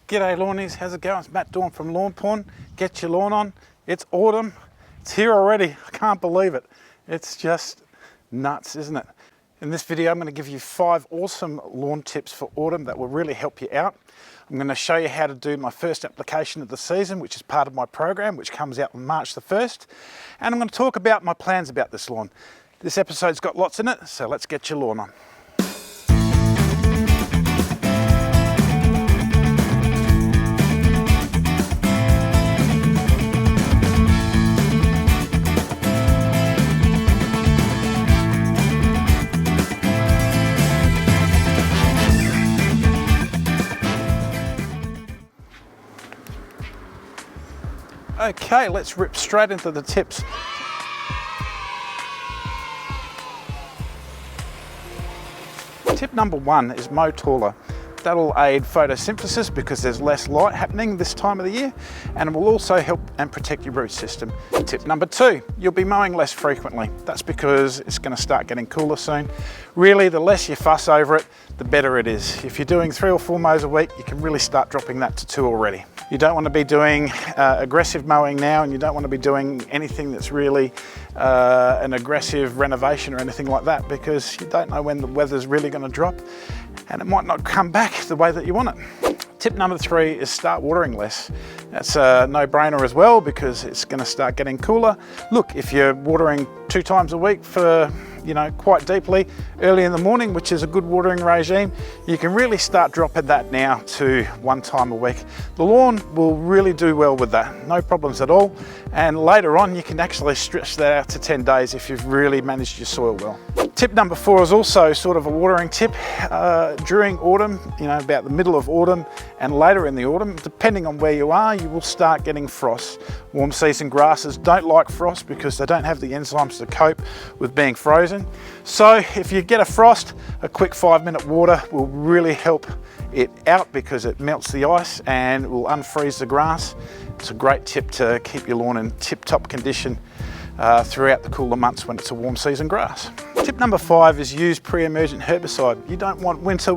G'day lawnies, how's it going? It's Matt Dawn from Lawnporn. Get your lawn on. It's autumn. It's here already. I can't believe it. It's just nuts, isn't it? In this video, I'm going to give you 5 awesome lawn tips for autumn that will really help you out. I'm going to show you how to do my first application of the season, which is part of my program, which comes out on March the 1st. And I'm going to talk about my plans about this lawn. This episode's got lots in it, so let's get your lawn on. Okay, let's rip straight into the tips. Tip number 1 is mow taller. That'll aid photosynthesis because there's less light happening this time of the year, and it will also help and protect your root system. Tip number 2, you'll be mowing less frequently. That's because it's going to start getting cooler soon. Really, the less you fuss over it, the better it is. If you're doing 3 or 4 mows a week, you can really start dropping that to 2 already. You don't want to be doing aggressive mowing now, and you don't want to be doing anything that's really an aggressive renovation or anything like that, because you don't know when the weather's really going to drop and it might not come back the way that you want it. Tip number 3 is start watering less. That's a no-brainer as well because it's going to start getting cooler. Look, if you're watering 2 times a week for quite deeply early in the morning, which is a good watering regime, you can really start dropping that now to 1 time a week. The lawn will really do well with that, no problems at all. And later on, you can actually stretch that out to 10 days if you've really managed your soil well. Tip number 4 is also sort of a watering tip. During autumn, about the middle of autumn and later in the autumn, depending on where you are, you will start getting frost. Warm season grasses don't like frost because they don't have the enzymes to cope with being frozen. So if you get a frost, a quick 5-minute water will really help it out because it melts the ice and will unfreeze the grass. It's a great tip to keep your lawn in tip-top condition throughout the cooler months when it's a warm season grass. Tip number 5 is use pre-emergent herbicide. You don't want winter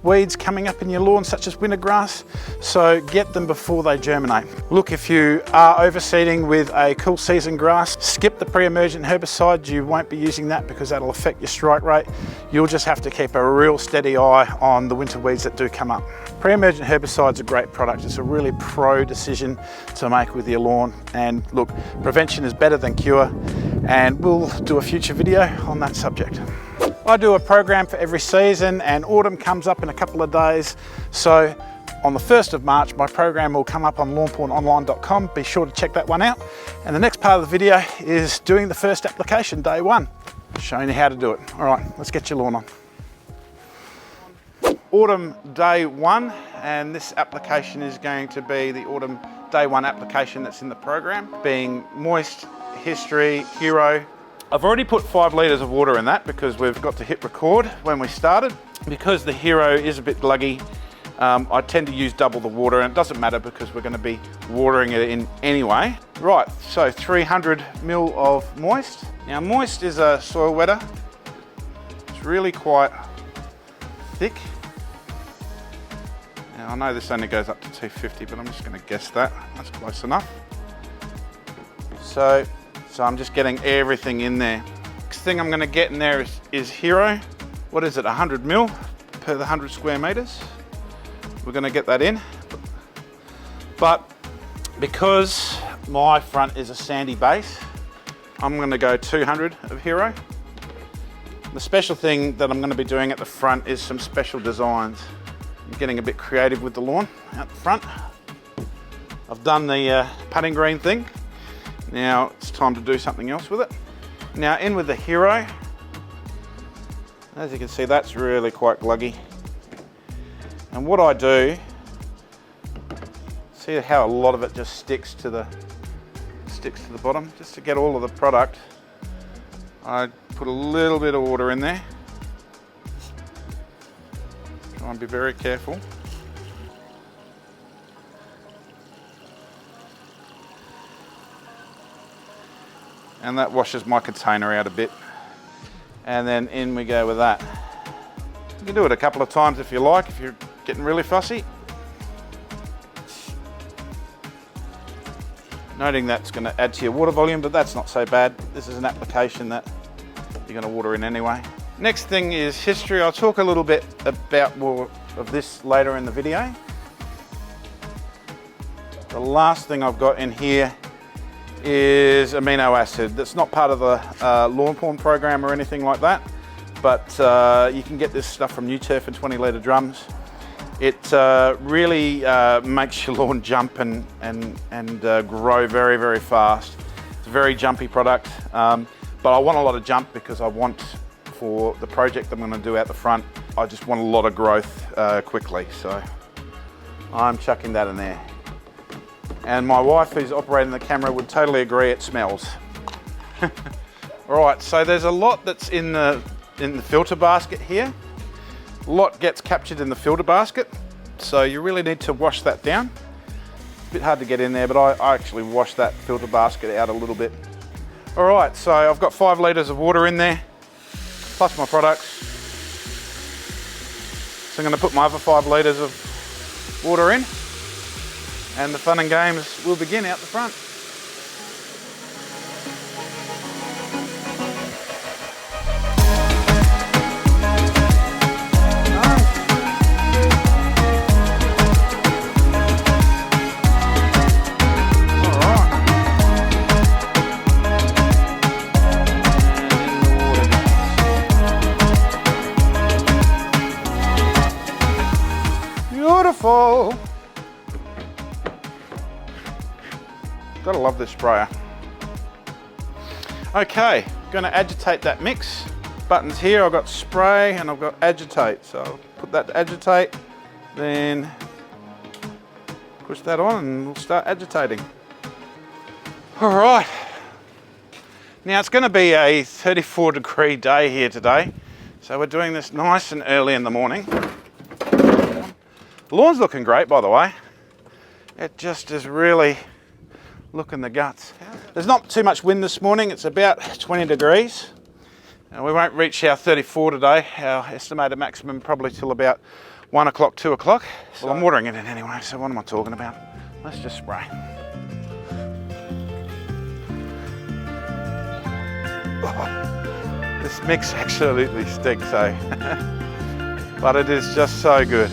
weeds coming up in your lawn such as winter grass, so get them before they germinate. Look, if you are overseeding with a cool season grass, skip the pre-emergent herbicide. You won't be using that because that'll affect your strike rate. You'll just have to keep a real steady eye on the winter weeds that do come up. Pre-emergent herbicide's a great product. It's a really pro decision to make with your lawn, and look, prevention is better than cure, and we'll do a future video on that subject. I do a program for every season, and autumn comes up in a couple of days. So on the 1st of March, my program will come up on lawnpornonline.com. Be sure to check that one out. And the next part of the video is doing the first application, day 1. Showing you how to do it. All right, let's get your lawn on. Autumn day 1, and this application is going to be the autumn day 1 application that's in the program, being Moist, History, Hero. I've already put 5 litres of water in that because we've got to hit record when we started. Because the Hero is a bit gluggy, I tend to use double the water, and it doesn't matter because we're going to be watering it in anyway. Right, so 300 ml of Moist. Now Moist is a soil wetter. It's really quite thick. Now I know this only goes up to 250, but I'm just going to guess that. That's close enough. So I'm just getting everything in there. Next thing I'm going to get in there is Hero. What is it, 100 ml per the 100 square meters? We're going to get that in. But because my front is a sandy base, I'm going to go 200 of Hero. The special thing that I'm going to be doing at the front is some special designs. I'm getting a bit creative with the lawn out the front. I've done the putting green thing. Now it's time to do something else with it. Now in with the Hero. As you can see, that's really quite gluggy. And what I do, see how a lot of it just sticks to the bottom, just to get all of the product. I put a little bit of water in there. Try and be very careful. And that washes my container out a bit. And then in we go with that. You can do it a couple of times if you like, if you're getting really fussy. Noting that's going to add to your water volume, but that's not so bad. This is an application that you're going to water in anyway. Next thing is history. I'll talk a little bit about more of this later in the video. The last thing I've got in here is amino acid. That's not part of the Lawnporn program or anything like that, but you can get this stuff from New-Turf in 20-litre drums. It really makes your lawn jump and grow very, very fast. It's a very jumpy product, but I want a lot of jump because I want, for the project I'm going to do out the front, I just want a lot of growth quickly. So I'm chucking that in there. And my wife, who's operating the camera, would totally agree it smells. Right, so there's a lot that's in the filter basket here. A lot gets captured in the filter basket, so you really need to wash that down. A bit hard to get in there, but I actually wash that filter basket out a little bit. All right, so I've got 5 litres of water in there, plus my products. So I'm going to put my other 5 litres of water in, and the fun and games will begin out the front. Beautiful. Gotta love this sprayer. Okay, gonna agitate that mix. Buttons here, I've got spray and I've got agitate. So I'll put that to agitate, then push that on and we'll start agitating. All right. Now it's gonna be a 34-degree day here today. So we're doing this nice and early in the morning. The lawn's looking great, by the way. It just is really looking the guts. There's not too much wind this morning. It's about 20 degrees. And we won't reach our 34 today. Our estimated maximum probably till about 1 o'clock, 2 o'clock. Well, I'm watering it in anyway, so what am I talking about? Let's just spray. Oh, this mix absolutely stinks, eh? But it is just so good.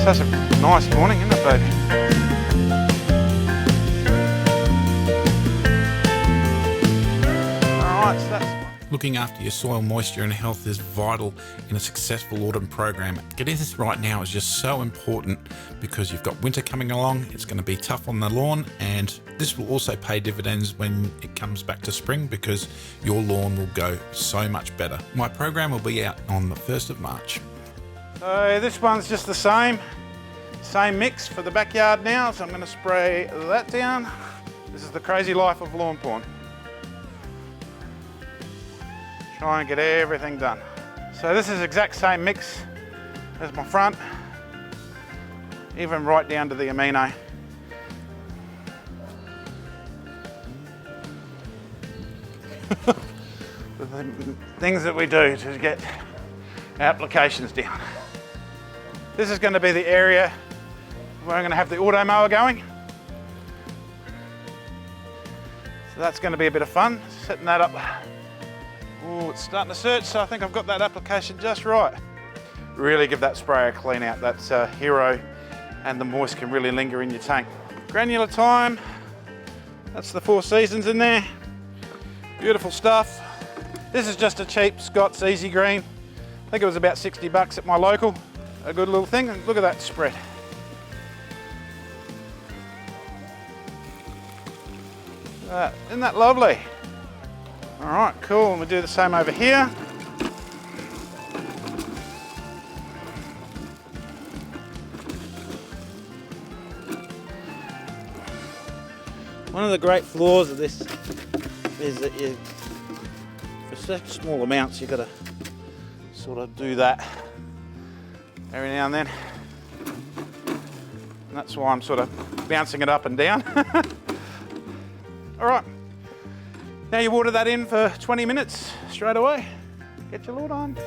Such a nice morning, isn't it, baby? Alright, so that's... Looking after your soil moisture and health is vital in a successful autumn program. Getting this right now is just so important because you've got winter coming along. It's going to be tough on the lawn, and this will also pay dividends when it comes back to spring because your lawn will go so much better. My program will be out on the 1st of March. So this one's just the same mix for the backyard now, so I'm going to spray that down. This is the crazy life of Lawnporn. Try and get everything done. So this is the exact same mix as my front, even right down to the amino. The things that we do to get applications down. This is going to be the area where I'm going to have the auto mower going. So that's going to be a bit of fun, setting that up. Oh, it's starting to search, so I think I've got that application just right. Really give that sprayer a clean out. That's a hero, and the moist can really linger in your tank. Granular time, that's the 4 seasons in there. Beautiful stuff. This is just a cheap Scott's Easy Green. I think it was about 60 bucks at my local. A good little thing, and look at that spread. Isn't that lovely? All right, cool, and we'll do the same over here. One of the great flaws of this is that for such small amounts, you've got to sort of do that every now and then. And that's why I'm sort of bouncing it up and down. All right, Now you water that in for 20 minutes straight away. Get your lawn on.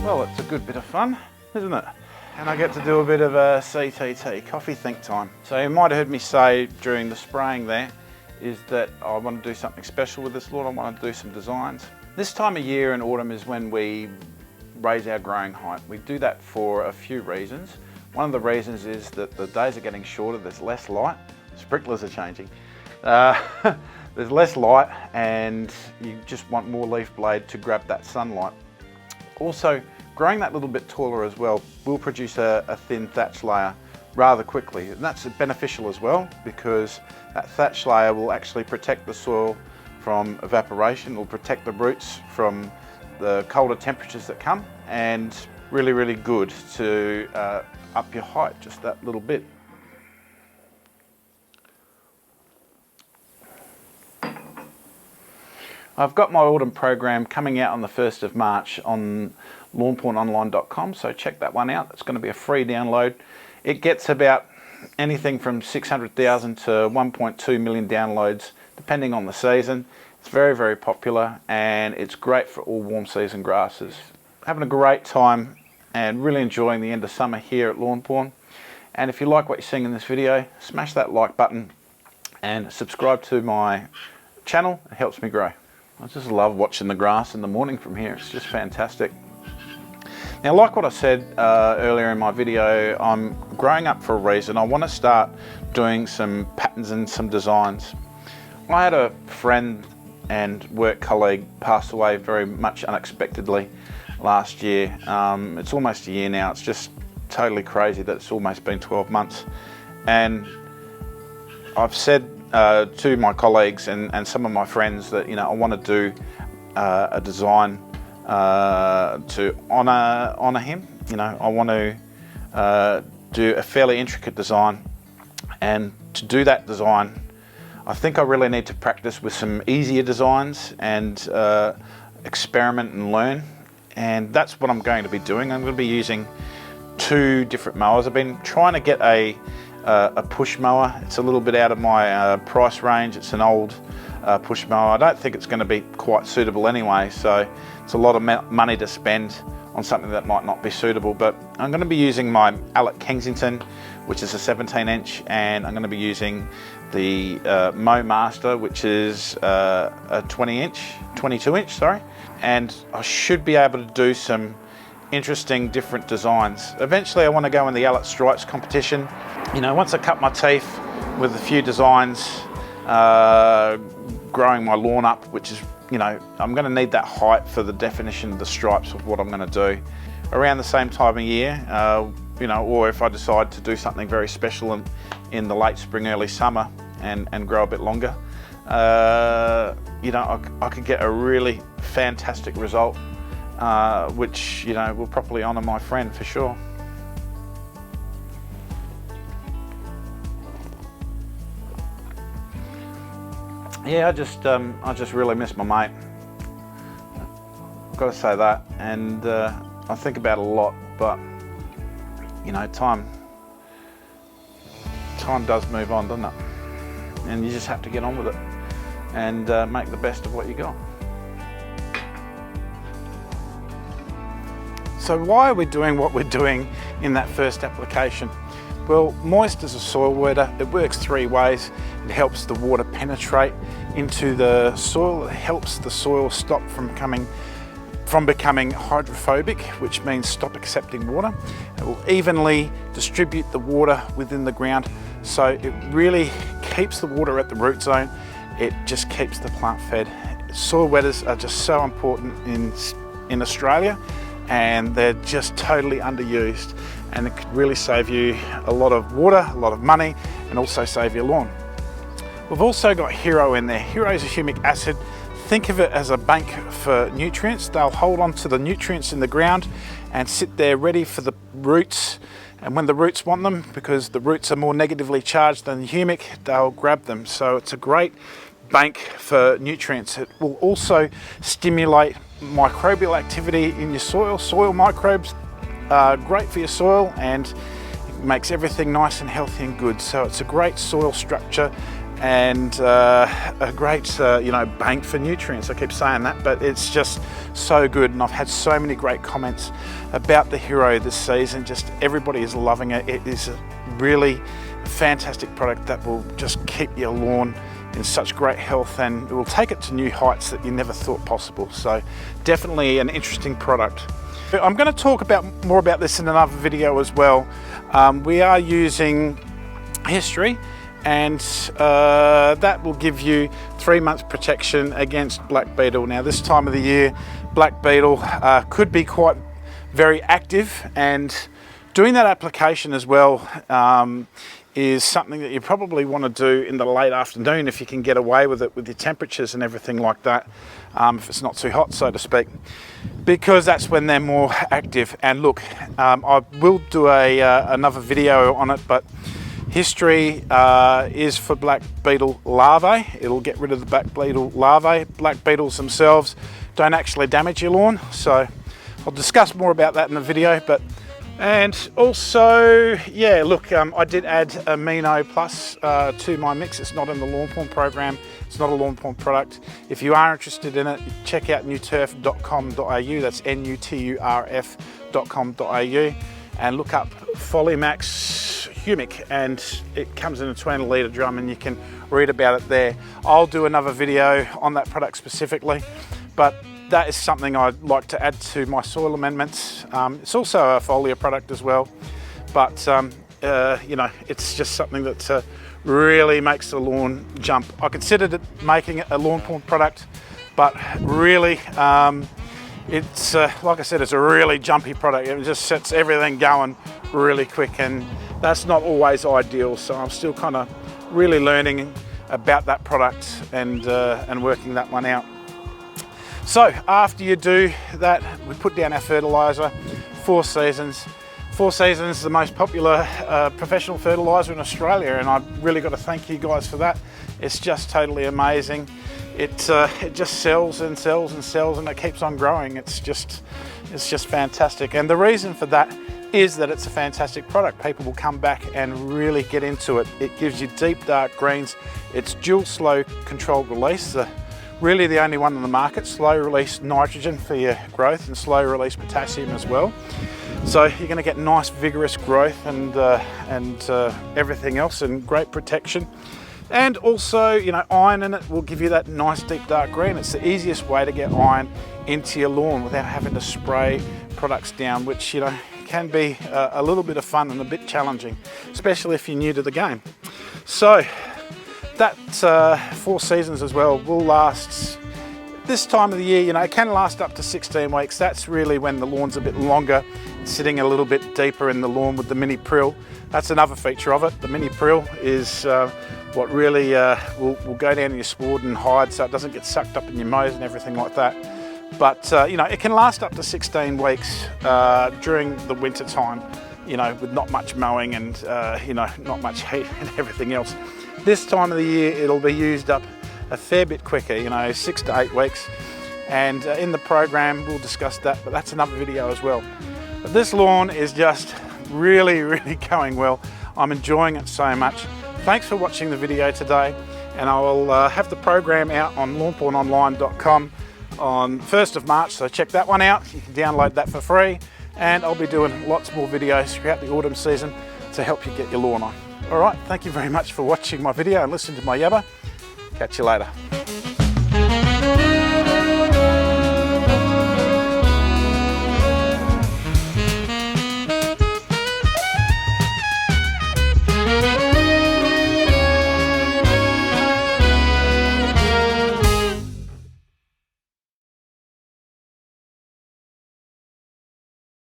Well, it's a good bit of fun, isn't it? And I get to do a bit of a CTT, coffee think time. So you might have heard me say during the spraying there, is that I want to do something special with this lawn. I want to do some designs. This time of year in autumn is when we raise our growing height. We do that for a few reasons. One of the reasons is that the days are getting shorter, there's less light, sprinklers are changing. There's less light and you just want more leaf blade to grab that sunlight. Also, growing that little bit taller as well will produce a thin thatch layer rather quickly. And that's beneficial as well because that thatch layer will actually protect the soil from evaporation, will protect the roots from the colder temperatures that come, and really, really good to up your height just that little bit. I've got my autumn program coming out on the 1st of March on lawnpornonline.com, so check that one out. It's going to be a free download. It gets about anything from 600,000 to 1.2 million downloads depending on the season. It's very, very popular and it's great for all warm season grasses. Having a great time and really enjoying the end of summer here at Lawnporn. And if you like what you're seeing in this video, smash that like button and subscribe to my channel. It helps me grow. I just love watching the grass in the morning from here. It's just fantastic. Now, like what I said earlier in my video, I'm growing up for a reason. I want to start doing some patterns and some designs. I had a friend and work colleague pass away very much unexpectedly last year. It's almost a year now. It's just totally crazy that it's almost been 12 months. And I've said to my colleagues and some of my friends that, you know, I want to do a design to honour him. You know, I want to do a fairly intricate design, and to do that design I think I really need to practice with some easier designs and experiment and learn, and that's what I'm going to be doing. I'm going to be using 2 different mowers. I've been trying to get a push mower. It's a little bit out of my price range. It's an old push mower. I don't think it's going to be quite suitable anyway, so it's a lot of money to spend on something that might not be suitable. But I'm going to be using my Alec Kensington, which is a 17-inch, and I'm going to be using the Mow Master, which is a 22-inch, sorry. And I should be able to do some interesting different designs. Eventually I want to go in the Alec Stripes competition. You know, once I cut my teeth with a few designs, growing my lawn up, which is, you know, I'm going to need that height for the definition of the stripes of what I'm going to do. Around the same time of year, you know, or if I decide to do something very special in the late spring, early summer and grow a bit longer, you know, I could get a really fantastic result, which, you know, will probably honour my friend for sure. Yeah, I just really miss my mate. I've got to say that, and I think about it a lot, but you know, time does move on, doesn't it? And you just have to get on with it and make the best of what you got. So why are we doing what we're doing in that first application? Well, moist is a soil wetter. It works 3 ways. It helps the water penetrate into the soil. It helps the soil stop from becoming hydrophobic, which means stop accepting water. It will evenly distribute the water within the ground, so it really keeps the water at the root zone. It just keeps the plant fed. Soil wetters are just so important in Australia, and they're just totally underused, and it could really save you a lot of water, a lot of money, and also save your lawn. We've also got Hero in there. Hero is a humic acid. Think of it as a bank for nutrients. They'll hold on to the nutrients in the ground and sit there ready for the roots. And when the roots want them, because the roots are more negatively charged than the humic, they'll grab them. So it's a great bank for nutrients. It will also stimulate microbial activity in your soil. Soil microbes are great for your soil, and it makes everything nice and healthy and good. So it's a great soil structure and a great bank for nutrients. I keep saying that, but it's just so good, and I've had so many great comments about the Hero this season. Just everybody is loving it. It is a really fantastic product that will just keep your lawn in such great health, and it will take it to new heights that you never thought possible. So definitely an interesting product. I'm going to talk more about this in another video as well. We are using History, and that will give you 3 months protection against black beetle. Now this time of the year, black beetle could be quite very active, and doing that application as well is something that you probably want to do in the late afternoon if you can get away with it with your temperatures and everything like that, if it's not too hot, so to speak, because that's when they're more active. And look, I will do another video on it, but History is for black beetle larvae. It'll get rid of the black beetle larvae. Black beetles themselves don't actually damage your lawn, so I'll discuss more about that in the video. And also, yeah, look, I did add Amino Plus to my mix. It's not in the Lawnporn program. It's not a Lawnporn product. If you are interested in it, check out nuturf.com.au. That's nuturf.com.au, and look up Folimax humic, and it comes in a 20-litre drum, and you can read about it there. I'll do another video on that product specifically, but that is something I'd like to add to my soil amendments. It's also a foliar product as well, but it's just something that really makes the lawn jump. I considered it making it a Lawnporn product, but really it's like I said, it's a really jumpy product. It just sets everything going really quick, and that's not always ideal. So I'm still kind of really learning about that product and working that one out. So after you do that, we put down our fertiliser, 4 Seasons. 4 Seasons is the most popular professional fertiliser in Australia, and I've really got to thank you guys for that. It's just totally amazing. It just sells and sells and sells, and it keeps on growing. It's just fantastic. And the reason for that is that it's a fantastic product. People will come back and really get into it. It gives you deep dark greens. It's dual slow controlled release. Really the only one on the market. Slow release nitrogen for your growth and slow release potassium as well. So you're going to get nice vigorous growth and everything else, and great protection. And also, iron in it will give you that nice deep dark green. It's the easiest way to get iron into your lawn without having to spray products down, which can be a little bit of fun and a bit challenging, especially if you're new to the game. So that 4 Seasons as well will last this time of the year. It can last up to 16 weeks. That's really when the lawn's a bit longer, sitting a little bit deeper in the lawn with the mini prill. That's another feature of it. The mini prill is what really will go down in your sward and hide, so it doesn't get sucked up in your mows and everything like that. But it can last up to 16 weeks during the winter time, with not much mowing and not much heat and everything else. This time of the year it'll be used up a fair bit quicker, 6 to 8 weeks, and in the program we'll discuss that, but that's another video as well. But this lawn is just really going well. I'm enjoying it so much. Thanks for watching the video today, and I will have the program out on lawnpornonline.com on 1st of March, so check that one out. You can download that for free, and I'll be doing lots more videos throughout the autumn season to help you get your lawn on. Alright, thank you very much for watching my video and listening to my yabba. Catch you later.